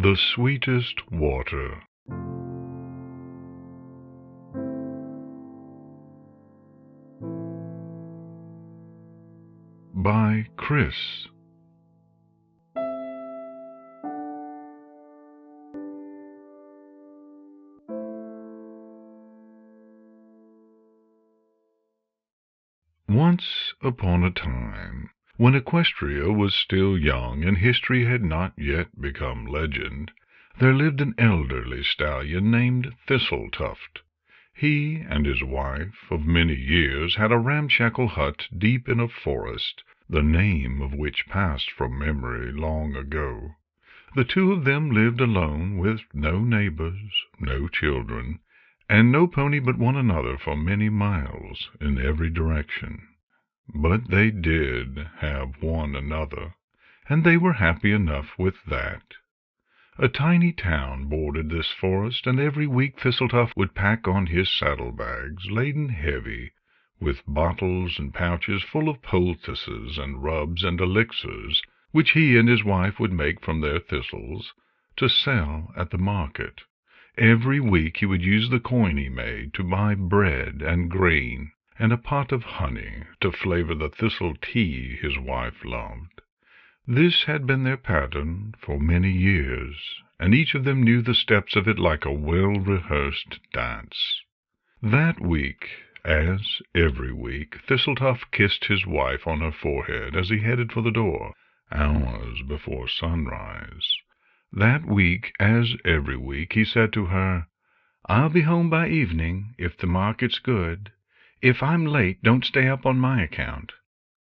The Sweetest Water by Chris. Once upon a time, when Equestria was still young and history had not yet become legend, there lived an elderly stallion named Thistletuft. He and his wife of many years had a ramshackle hut deep in a forest, the name of which passed from memory long ago. The two of them lived alone, with no neighbors, no children, and no pony but one another for many miles in every direction. But they did have one another, and they were happy enough with that. A tiny town bordered this forest, and every week Thistletuft would pack on his saddlebags, laden heavy with bottles and pouches full of poultices and rubs and elixirs, which he and his wife would make from their thistles, to sell at the market. Every week he would use the coin he made to buy bread and grain, and a pot of honey to flavor the thistle tea his wife loved. This had been their pattern for many years, and each of them knew the steps of it like a well-rehearsed dance. That week, as every week, Thistletuft kissed his wife on her forehead as he headed for the door, hours before sunrise. That week, as every week, he said to her, "I'll be home by evening, if the market's good. If I'm late, don't stay up on my account."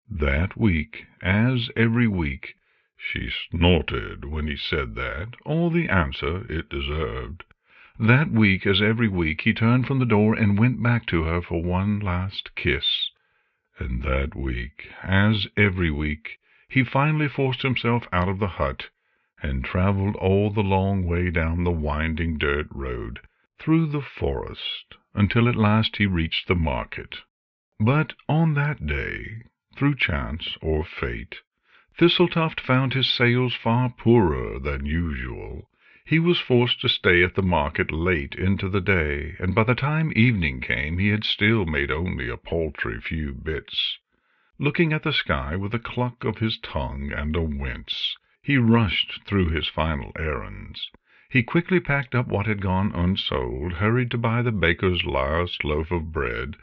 That week, as every week, she snorted when he said that, all the answer it deserved. That week, as every week, he turned from the door and went back to her for one last kiss. And that week, as every week, he finally forced himself out of the hut and traveled all the long way down the winding dirt road, through the forest, until at last he reached the market. But on that day, through chance or fate, Thistletuft found his sales far poorer than usual. He was forced to stay at the market late into the day, and by the time evening came he had still made only a paltry few bits. Looking at the sky with a cluck of his tongue and a wince, he rushed through his final errands. He quickly packed up what had gone unsold, hurried to buy the baker's last loaf of bread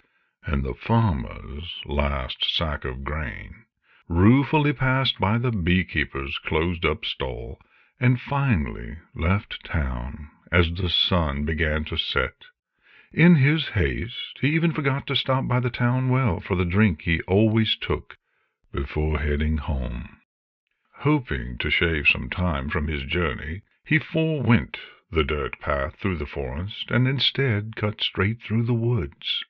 and the farmer's last sack of grain, ruefully passed by the beekeeper's closed-up stall, and finally left town as the sun began to set. In his haste, he even forgot to stop by the town well for the drink he always took before heading home. Hoping to shave some time from his journey, he forewent the dirt path through the forest, and instead cut straight through the woods.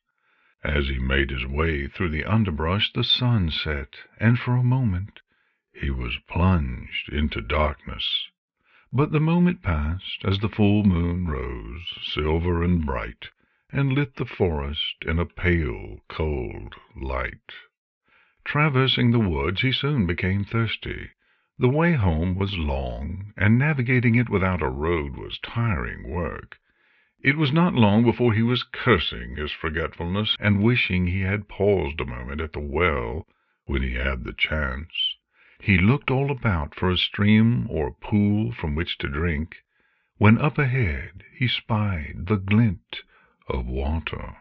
As he made his way through the underbrush, the sun set, and for a moment he was plunged into darkness. But the moment passed as the full moon rose, silver and bright, and lit the forest in a pale, cold light. Traversing the woods, he soon became thirsty. The way home was long, and navigating it without a road was tiring work. It was not long before he was cursing his forgetfulness and wishing he had paused a moment at the well when he had the chance. He looked all about for a stream or pool from which to drink, when up ahead he spied the glint of water.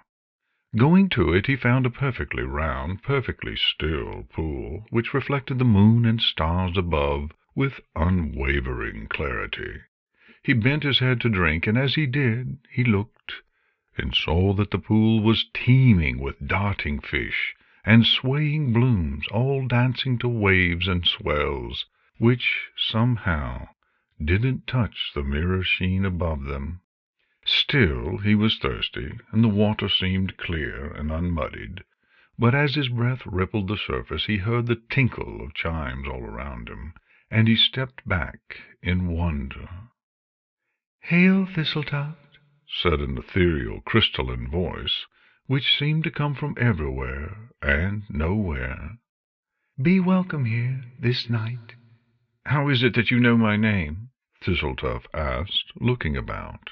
Going to it, he found a perfectly round, perfectly still pool, which reflected the moon and stars above with unwavering clarity. He bent his head to drink, and as he did, he looked and saw that the pool was teeming with darting fish and swaying blooms, all dancing to waves and swells, which somehow didn't touch the mirror sheen above them. Still he was thirsty, and the water seemed clear and unmuddied, but as his breath rippled the surface he heard the tinkle of chimes all around him, and he stepped back in wonder. "Hail, Thistletuft," said an ethereal, crystalline voice, which seemed to come from everywhere and nowhere. "Be welcome here this night." "How is it that you know my name?" Thistletuft asked, looking about.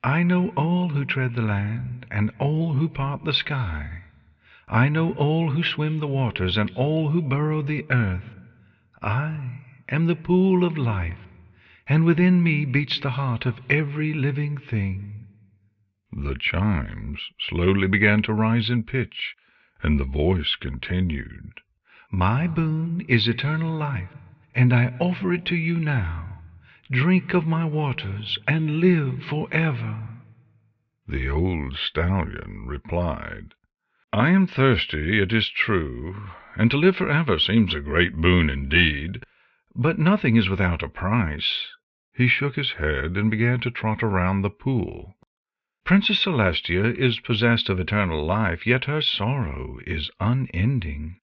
I know all who tread the land, and all who part the sky. I know all who swim the waters, and all who burrow the earth. I am the pool of life, and within me beats the heart of every living thing. The chimes slowly began to rise in pitch, and the voice continued. My boon is eternal life, and I offer it to you now. Drink of my waters, and live forever. The old stallion replied, I am thirsty, it is true, and to live forever seems a great boon indeed, but nothing is without a price. He shook his head and began to trot around the pool. Princess Celestia is possessed of eternal life, yet her sorrow is unending.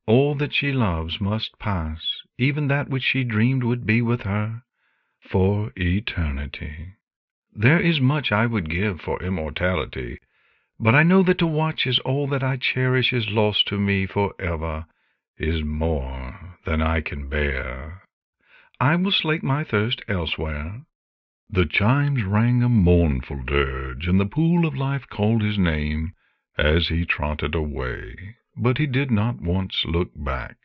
All that she loves must pass, even that which she dreamed would be with her for eternity. There is much I would give for immortality, but I know that to watch as all that I cherish is lost to me forever is more than I can bear. I will slake my thirst elsewhere. The chimes rang a mournful dirge, and the pool of life called his name as he trotted away, but he did not once look back.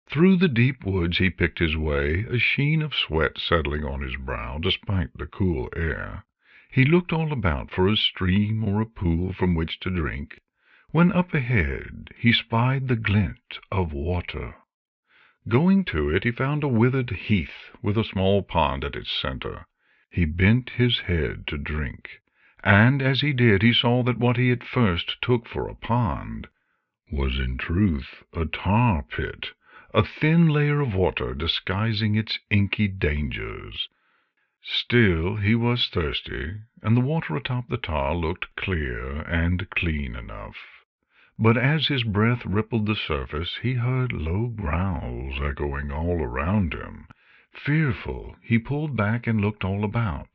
Through the deep woods he picked his way, a sheen of sweat settling on his brow despite the cool air. He looked all about for a stream or a pool from which to drink, when up ahead he spied the glint of water. Going to it, he found a withered heath with a small pond at its center. He bent his head to drink, and as he did he saw that what he at first took for a pond was in truth a tar pit, a thin layer of water disguising its inky dangers. Still he was thirsty, and the water atop the tar looked clear and clean enough. But as his breath rippled the surface, he heard low growls echoing all around him. Fearful, he pulled back and looked all about.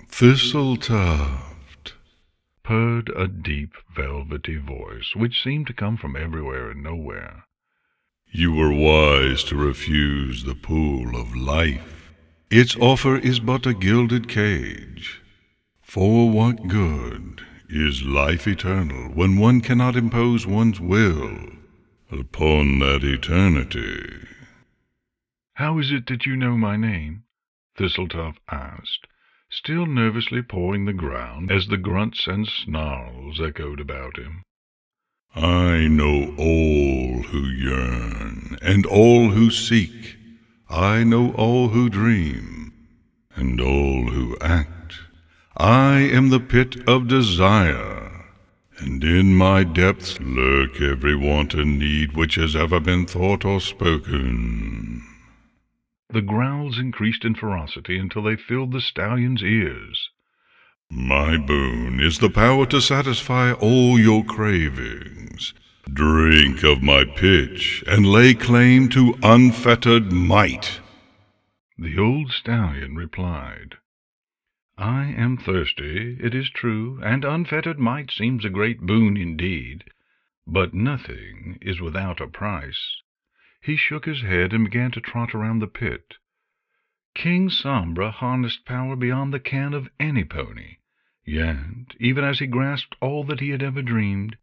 Thistletuft, purred a deep, velvety voice, which seemed to come from everywhere and nowhere. You were wise to refuse the pool of life. Its offer is but a gilded cage. For what good is life eternal when one cannot impose one's will upon that eternity? How is it that you know my name? Thistletuft asked, still nervously pawing the ground as the grunts and snarls echoed about him. I know all who yearn, and all who seek. I know all who dream, and all who act. I am the pit of desire, and in my depths lurk every want and need which has ever been thought or spoken. The growls increased in ferocity until they filled the stallion's ears. My boon is the power to satisfy all your cravings. Drink of my pitch, and lay claim to unfettered might. The old stallion replied, I am thirsty, it is true, and unfettered might seems a great boon indeed, but nothing is without a price. He shook his head and began to trot around the pit. King Sombra harnessed power beyond the ken of any pony, yet, even as he grasped all that he had ever dreamed,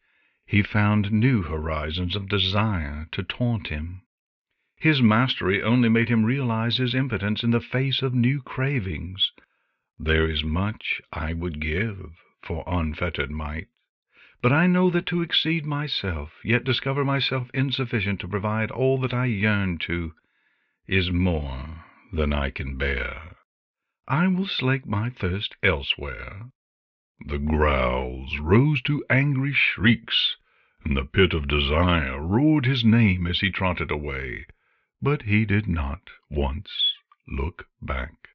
he found new horizons of desire to taunt him. His mastery only made him realize his impotence in the face of new cravings. There is much I would give for unfettered might, but I know that to exceed myself, yet discover myself insufficient to provide all that I yearn to, is more than I can bear. I will slake my thirst elsewhere. The growls rose to angry shrieks, and the pit of desire roared his name as he trotted away, but he did not once look back.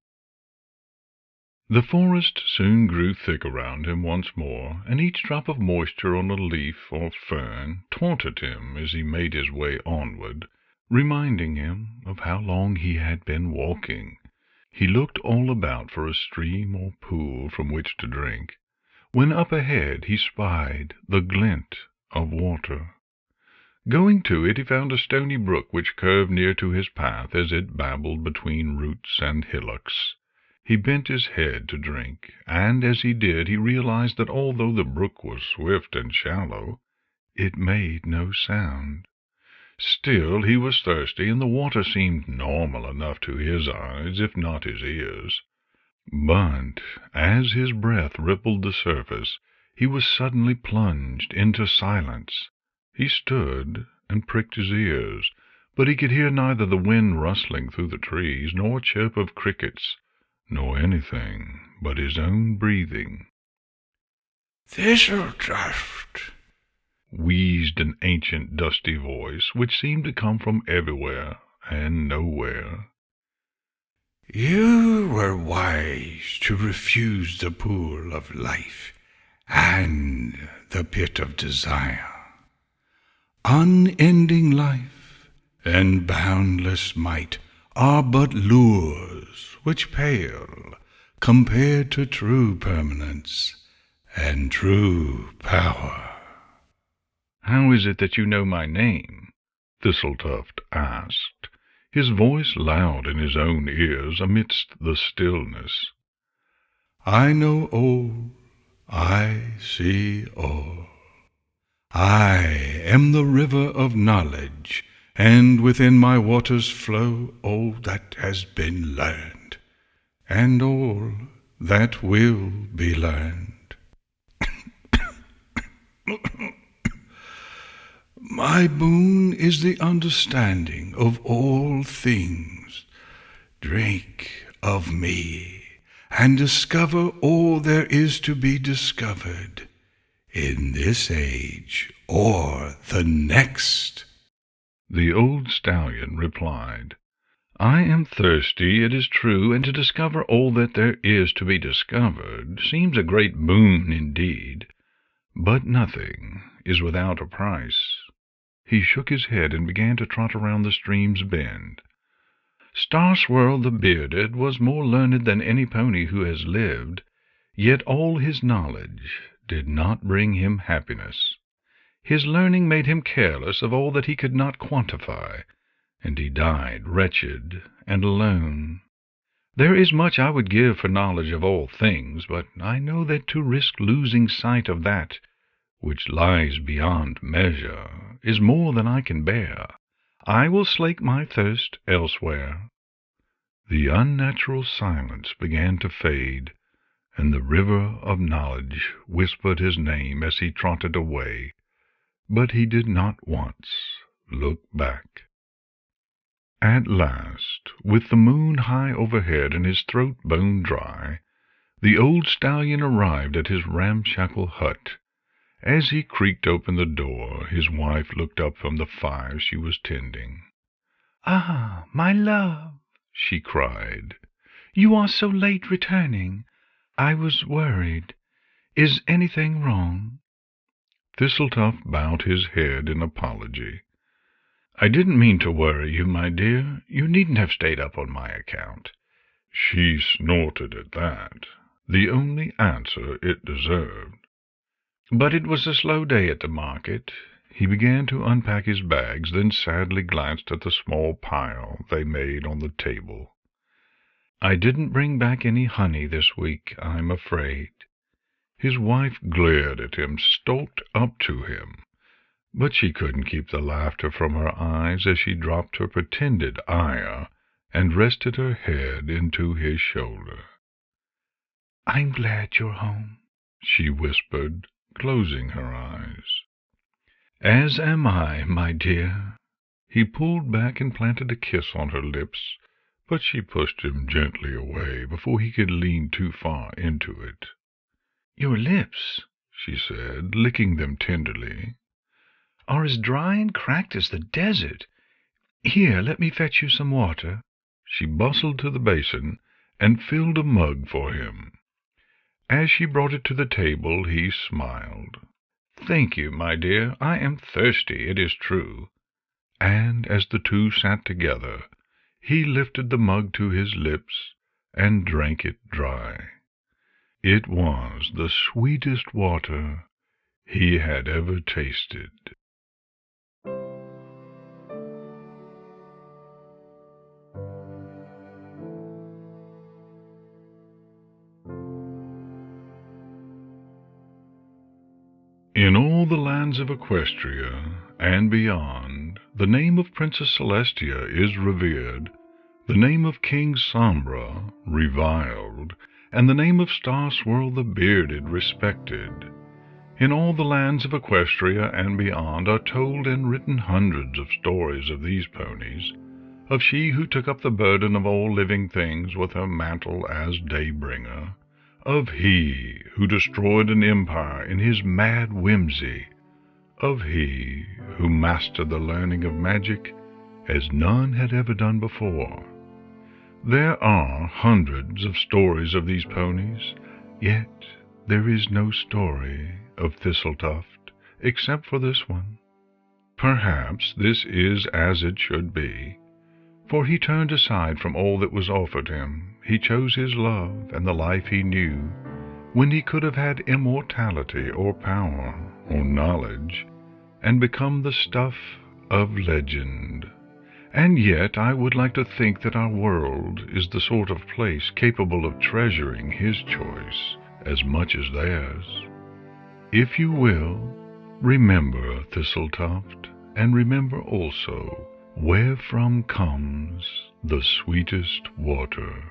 The forest soon grew thick around him once more, and each drop of moisture on a leaf or fern taunted him as he made his way onward, reminding him of how long he had been walking. He looked all about for a stream or pool from which to drink, when up ahead he spied the glint of water. Going to it, he found a stony brook which curved near to his path as it babbled between roots and hillocks. He bent his head to drink, and as he did he realized that although the brook was swift and shallow, it made no sound. Still, he was thirsty, and the water seemed normal enough to his eyes, if not his ears. But as his breath rippled the surface, he was suddenly plunged into silence. He stood and pricked his ears, but he could hear neither the wind rustling through the trees, nor chirp of crickets, nor anything but his own breathing. "Thistletuft," wheezed an ancient dusty voice, which seemed to come from everywhere and nowhere. "you were wise to refuse the pool of life and the pit of desire. Unending life and boundless might are but lures which pale compared to true permanence and true power." "How is it that you know my name?" Thistletuft asked, his voice loud in his own ears amidst the stillness. "I know all, I see all. I am the river of knowledge, and within my waters flow all that has been learned, and all that will be learned. My boon is the understanding of all things. Drink of me, and discover all there is to be discovered, in this age or the next." The old stallion replied, "I am thirsty, it is true, and to discover all that there is to be discovered seems a great boon indeed. But nothing is without a price." He shook his head and began to trot around the stream's bend. Starswirl the Bearded was more learned than any pony who has lived, yet all his knowledge did not bring him happiness. His learning made him careless of all that he could not quantify, and he died wretched and alone. There is much I would give for knowledge of all things, but I know that to risk losing sight of that which lies beyond measure is more than I can bear. I will slake my thirst elsewhere." The unnatural silence began to fade, and the river of knowledge whispered his name as he trotted away, but he did not once look back. At last, with the moon high overhead and his throat bone dry, the old stallion arrived at his ramshackle hut. As he creaked open the door, his wife looked up from the fire she was tending. "Ah, my love," she cried, "you are so late returning. I was worried. Is anything wrong?" Thistletuft bowed his head in apology. "I didn't mean to worry you, my dear. You needn't have stayed up on my account." She snorted at that, the only answer it deserved. But it was a slow day at the market. He began to unpack his bags, then sadly glanced at the small pile they made on the table. "I didn't bring back any honey this week, I'm afraid." His wife glared at him, stalked up to him, but she couldn't keep the laughter from her eyes as she dropped her pretended ire and rested her head into his shoulder. "I'm glad you're home," she whispered, closing her eyes. "As am I, my dear." He pulled back and planted a kiss on her lips, but she pushed him gently away before he could lean too far into it. "Your lips," she said, licking them tenderly, "are as dry and cracked as the desert. Here, let me fetch you some water." She bustled to the basin and filled a mug for him. As she brought it to the table, he smiled. "Thank you, my dear. I am thirsty, it is true." And as the two sat together, he lifted the mug to his lips and drank it dry. It was the sweetest water he had ever tasted. In all the lands of Equestria and beyond, the name of Princess Celestia is revered, the name of King Sombra reviled, and the name of Star Swirl the Bearded respected. In all the lands of Equestria and beyond are told and written hundreds of stories of these ponies, of she who took up the burden of all living things with her mantle as Daybringer, of he who destroyed an empire in his mad whimsy, of he who mastered the learning of magic as none had ever done before. There are hundreds of stories of these ponies, yet there is no story of Thistletuft except for this one. Perhaps this is as it should be, for he turned aside from all that was offered him. He chose his love and the life he knew, when he could have had immortality or power or knowledge, and become the stuff of legend. And yet I would like to think that our world is the sort of place capable of treasuring his choice as much as theirs. If you will, remember Thistletuft, and remember also wherefrom comes the sweetest water.